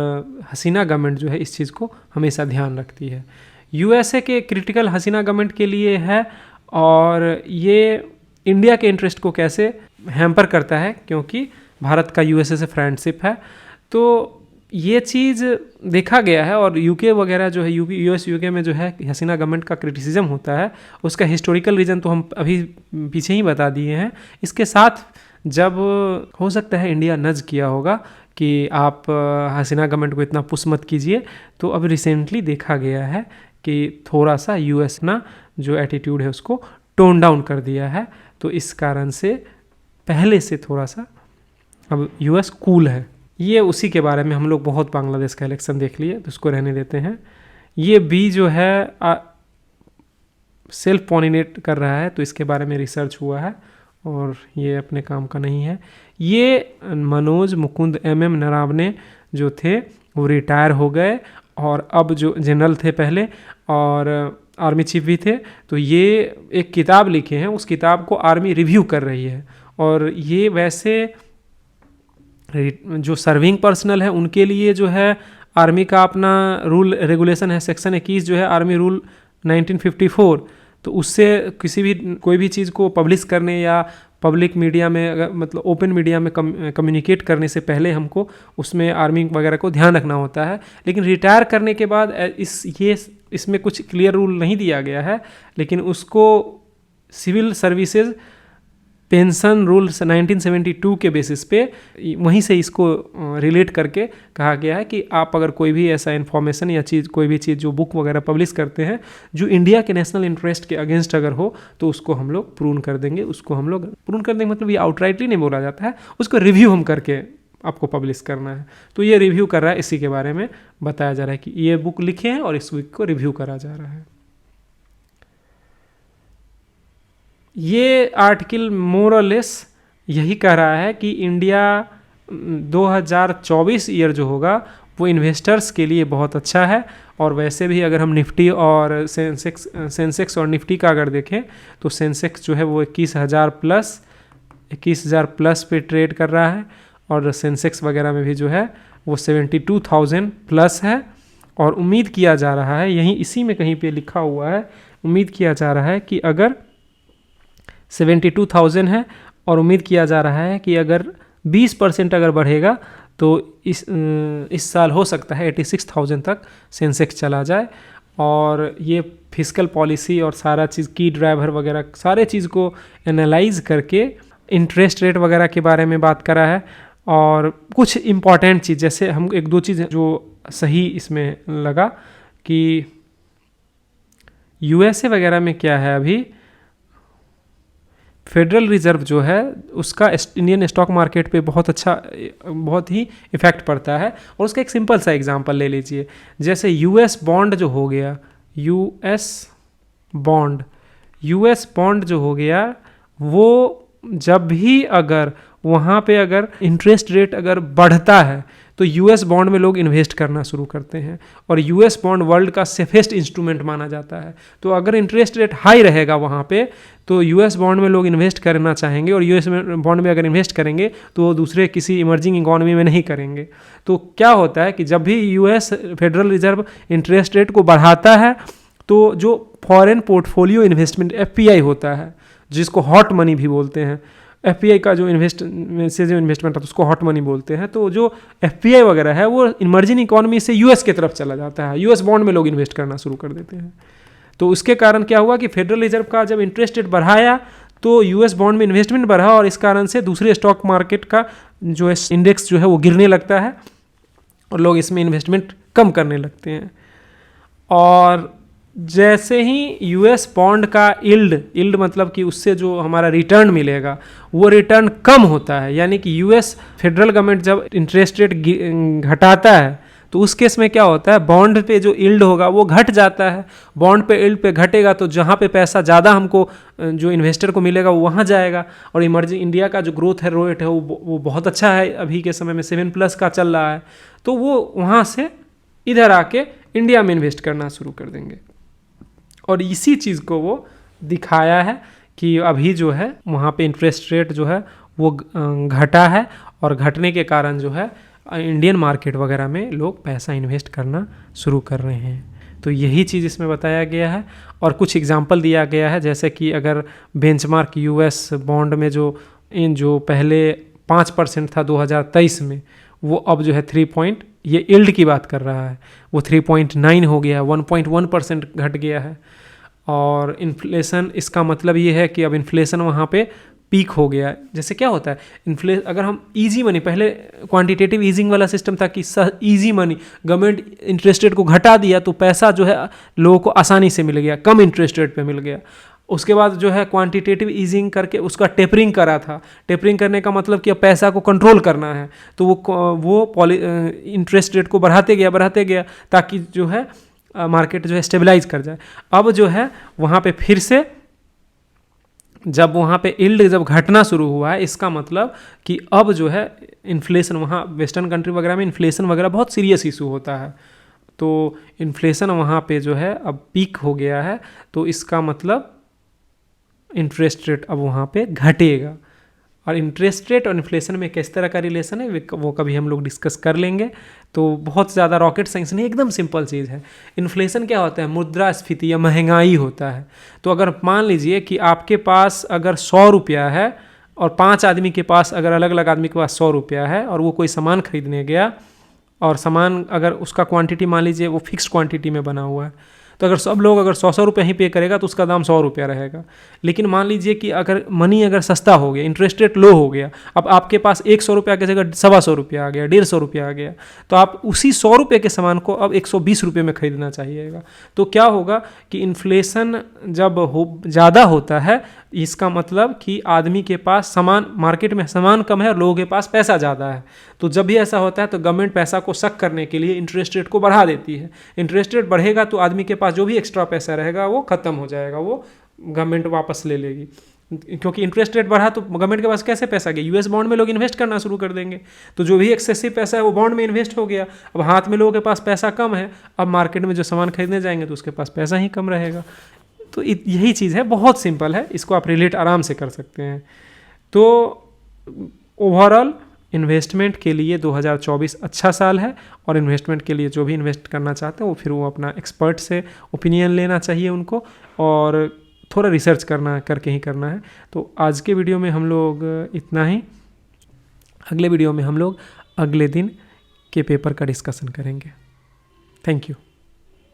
हसीना गवर्नमेंट जो है इस चीज़ को हमेशा ध्यान रखती है। यूएसए के क्रिटिकल हसीना गवर्नमेंट के लिए है, और ये इंडिया के इंटरेस्ट को कैसे हैम्पर करता है, क्योंकि भारत का यूएसए से फ्रेंडशिप है। तो ये चीज़ देखा गया है, और यूके वगैरह जो है यूएस यूके में जो है हसीना गवर्नमेंट का क्रिटिसिज्म होता है, उसका हिस्टोरिकल रीज़न तो हम अभी पीछे ही बता दिए हैं। इसके साथ जब हो सकता है इंडिया नज किया होगा कि आप हसीना गवर्नमेंट को इतना पुश मत कीजिए, तो अब रिसेंटली देखा गया है कि थोड़ा सा यूएस ना जो एटीट्यूड है उसको टोन डाउन कर दिया है। तो इस कारण से पहले से थोड़ा सा अब यूएस कूल है। ये उसी के बारे में हम लोग बहुत बांग्लादेश का इलेक्शन देख लिए, तो उसको रहने देते हैं। ये बी जो है सेल्फ पॉलिनेट कर रहा है, तो इसके बारे में रिसर्च हुआ है और ये अपने काम का नहीं है। ये मनोज मुकुंद MM नरावने जो थे वो रिटायर हो गए, और अब जो जनरल थे पहले और आर्मी चीफ भी थे, तो ये एक किताब लिखे हैं, उस किताब को आर्मी रिव्यू कर रही है। और ये वैसे जो सर्विंग पर्सनल है उनके लिए जो है आर्मी का अपना रूल रेगुलेशन है, सेक्शन 21 जो है आर्मी रूल 1954, तो उससे कोई भी चीज़ को पब्लिश करने या पब्लिक मीडिया में मतलब ओपन मीडिया में कम्युनिकेट करने से पहले हमको उसमें आर्मी वगैरह को ध्यान रखना होता है। लेकिन रिटायर करने के बाद इसमें कुछ क्लियर रूल नहीं दिया गया है, लेकिन उसको सिविल सर्विसेज पेंशन रूल्स 1972 के बेसिस पे वहीं से इसको रिलेट करके कहा गया है कि आप अगर कोई भी ऐसा इन्फॉर्मेशन या कोई भी चीज़ जो बुक वगैरह पब्लिश करते हैं जो इंडिया के नेशनल इंटरेस्ट के अगेंस्ट अगर हो, तो उसको हम लोग प्रून कर देंगे। मतलब ये आउटराइटली नहीं बोला जाता है, उसको रिव्यू हम करके आपको पब्लिश करना है। तो ये रिव्यू कर रहा है, इसी के बारे में बताया जा रहा है कि ये बुक लिखे हैं और इस बुक को रिव्यू करा जा रहा है। ये आर्टिकल मोर और लेस यही कह रहा है कि इंडिया 2024 ईयर जो होगा वो इन्वेस्टर्स के लिए बहुत अच्छा है। और वैसे भी अगर हम निफ्टी और सेंसेक्स और निफ्टी का अगर देखें तो सेंसेक्स जो है वो 21,000 प्लस पे ट्रेड कर रहा है, और सेंसेक्स वगैरह में भी जो है वो 72,000 प्लस है। और उम्मीद किया जा रहा है, यहीं इसी में कहीं पे लिखा हुआ है, उम्मीद किया जा रहा है कि अगर 72,000 है और उम्मीद किया जा रहा है कि अगर 20% अगर बढ़ेगा तो इस साल हो सकता है 86,000 तक सेंसेक्स चला जाए। और ये फिस्कल पॉलिसी और सारा चीज़ की ड्राइवर वगैरह सारे चीज़ को एनालाइज करके इंटरेस्ट रेट वगैरह के बारे में बात करा है, और कुछ इम्पॉर्टेंट चीज़ जैसे हम एक दो चीज़ जो सही इसमें लगा कि यूएसए वगैरह में क्या है, अभी फेडरल रिजर्व जो है उसका इंडियन स्टॉक मार्केट पे बहुत अच्छा, बहुत ही इफ़ेक्ट पड़ता है। और उसका एक सिंपल सा एग्जांपल ले लीजिए, जैसे यूएस बॉन्ड जो हो गया, यूएस बॉन्ड जो हो गया, वो जब भी अगर वहाँ पे अगर इंटरेस्ट रेट अगर बढ़ता है तो यूएस बॉन्ड में लोग इन्वेस्ट करना शुरू करते हैं, और यूएस बॉन्ड वर्ल्ड का सेफेस्ट इंस्ट्रूमेंट माना जाता है। तो अगर इंटरेस्ट रेट हाई रहेगा वहाँ पे तो यूएस बॉन्ड में लोग इन्वेस्ट करना चाहेंगे, और यूएस बॉन्ड में अगर इन्वेस्ट करेंगे तो वो दूसरे किसी इमर्जिंग इकोनॉमी में नहीं करेंगे। तो क्या होता है कि जब भी US federal reserve interest rate को बढ़ाता है तो जो फॉरेन पोर्टफोलियो इन्वेस्टमेंट एफपीआई होता है, जिसको हॉट मनी भी बोलते हैं, एफपीआई का जो इन्वेस्टमेंट है उसको हॉट मनी बोलते हैं, तो जो एफपीआई वगैरह है वो इमर्जिंग इकोनॉमी से यूएस की तरफ चला जाता है, यूएस बॉन्ड में लोग इन्वेस्ट करना शुरू कर देते हैं। तो उसके कारण क्या हुआ कि फेडरल रिजर्व का जब इंटरेस्ट रेट बढ़ाया तो यूएस बॉन्ड में इन्वेस्टमेंट बढ़ा, और इस कारण से दूसरे स्टॉक मार्केट का जो है इंडेक्स जो है वो गिरने लगता है और लोग इसमें इन्वेस्टमेंट कम करने लगते हैं। और जैसे ही यूएस बॉन्ड का इल्ड मतलब कि उससे जो हमारा रिटर्न मिलेगा वो रिटर्न कम होता है, यानी कि यूएस फेडरल गवर्नमेंट जब इंटरेस्ट रेट घटाता है तो उस केस में क्या होता है, बॉन्ड पे जो इल्ड होगा वो घट जाता है। बॉन्ड पे इल्ड पे घटेगा तो जहाँ पे पैसा ज़्यादा हमको जो इन्वेस्टर को मिलेगा वो वहाँ जाएगा। और इमर्जिंग इंडिया का जो ग्रोथ है रेट है वो बहुत अच्छा है, अभी के समय में 7+ का चल रहा है, तो वो वहाँ से इधर आके इंडिया में इन्वेस्ट करना शुरू कर देंगे। और इसी चीज़ को वो दिखाया है कि अभी जो है वहाँ पे इंटरेस्ट रेट जो है वो घटा है, और घटने के कारण जो है इंडियन मार्केट वगैरह में लोग पैसा इन्वेस्ट करना शुरू कर रहे हैं। तो यही चीज़ इसमें बताया गया है, और कुछ एग्जांपल दिया गया है, जैसे कि अगर बेंचमार्क यूएस बॉन्ड में जो पहले 5% था 2023 में, वो अब जो है 3 ये इल्ड की बात कर रहा है, वो 3.9 हो गया है, 1.1% घट गया है। और इन्फ्लेशन, इसका मतलब ये है कि अब इन्फ्लेशन वहाँ पे पीक हो गया है। जैसे क्या होता है अगर हम इजी मनी, पहले क्वांटिटेटिव ईजिंग वाला सिस्टम था कि easy money, government interest rate को घटा दिया तो पैसा जो है लोगों को आसानी से मिल गया, कम इंटरेस्ट रेट पे मिल गया। उसके बाद जो है क्वांटिटेटिव ईजिंग करके उसका टेपरिंग करा था। टेपरिंग करने का मतलब कि अब पैसा को कंट्रोल करना है, तो वो इंटरेस्ट रेट को बढ़ाते गया ताकि जो है मार्केट जो है स्टेबलाइज कर जाए। अब जो है वहाँ पे फिर से जब वहाँ पे यील्ड जब घटना शुरू हुआ है, इसका मतलब कि अब जो है इन्फ्लेशन, वहाँ वेस्टर्न कंट्री वगैरह में इन्फ्लेशन वगैरह बहुत सीरियस इशू होता है, तो इन्फ्लेशन वहाँ पे जो है अब पीक हो गया है, तो इसका मतलब इंटरेस्ट रेट अब वहाँ पे घटेगा। और इंटरेस्ट रेट और इन्फ्लेशन में किस तरह का रिलेशन है वो कभी हम लोग डिस्कस कर लेंगे। तो बहुत ज़्यादा रॉकेट साइंस नहीं, एकदम सिंपल चीज़ है। इन्फ्लेशन क्या होता है, मुद्रास्फीति या महंगाई होता है। तो अगर मान लीजिए कि आपके पास अगर 100 रुपया है और 5 आदमी के पास, अगर अलग अलग आदमी के पास 100 रुपया है और वो कोई सामान खरीदने गया, और सामान अगर उसका क्वांटिटी मान लीजिए वो फिक्स क्वांटिटी में बना हुआ है, तो अगर सब लोग अगर 100 रुपये ही पे करेगा तो उसका दाम 100 रुपया रहेगा। लेकिन मान लीजिए कि अगर मनी अगर सस्ता हो गया, इंटरेस्ट रेट लो हो गया, अब आपके पास 100 रुपया की जगह 125 रुपया आ गया, 150 रुपया आ गया, तो आप उसी 100 रुपये के सामान को अब 120 रुपये में खरीदना चाहिएगा। तो क्या होगा कि इन्फ्लेशन जब ज़्यादा होता है, इसका मतलब कि आदमी के पास सामान, मार्केट में सामान कम है और लोगों के पास पैसा ज़्यादा है। तो जब भी ऐसा होता है तो गवर्नमेंट पैसा को सक करने के लिए इंटरेस्ट रेट को बढ़ा देती है। इंटरेस्ट रेट बढ़ेगा तो आदमी के पास जो भी एक्स्ट्रा पैसा रहेगा वो ख़त्म हो जाएगा, वो गवर्नमेंट वापस ले लेगी। क्योंकि इंटरेस्ट रेट बढ़ा तो गवर्नमेंट के पास कैसे पैसा गया, यूएस बॉन्ड में लोग इन्वेस्ट करना शुरू कर देंगे। तो जो भी एक्सेसिव पैसा है वो बॉन्ड में इन्वेस्ट हो गया। अब हाथ में लोगों के पास पैसा कम है, अब मार्केट में जो सामान खरीदने जाएंगे तो उसके पास पैसा ही कम रहेगा। तो यही चीज़ है, बहुत सिंपल है, इसको आप रिलेट आराम से कर सकते हैं। तो ओवरऑल इन्वेस्टमेंट के लिए 2024 अच्छा साल है, और इन्वेस्टमेंट के लिए जो भी इन्वेस्ट करना चाहते हैं वो फिर वो अपना एक्सपर्ट से ओपिनियन लेना चाहिए उनको, और थोड़ा रिसर्च करके ही करना है। तो आज के वीडियो में हम लोग इतना ही। अगले वीडियो में हम लोग अगले दिन के पेपर का डिस्कशन करेंगे। Thank you.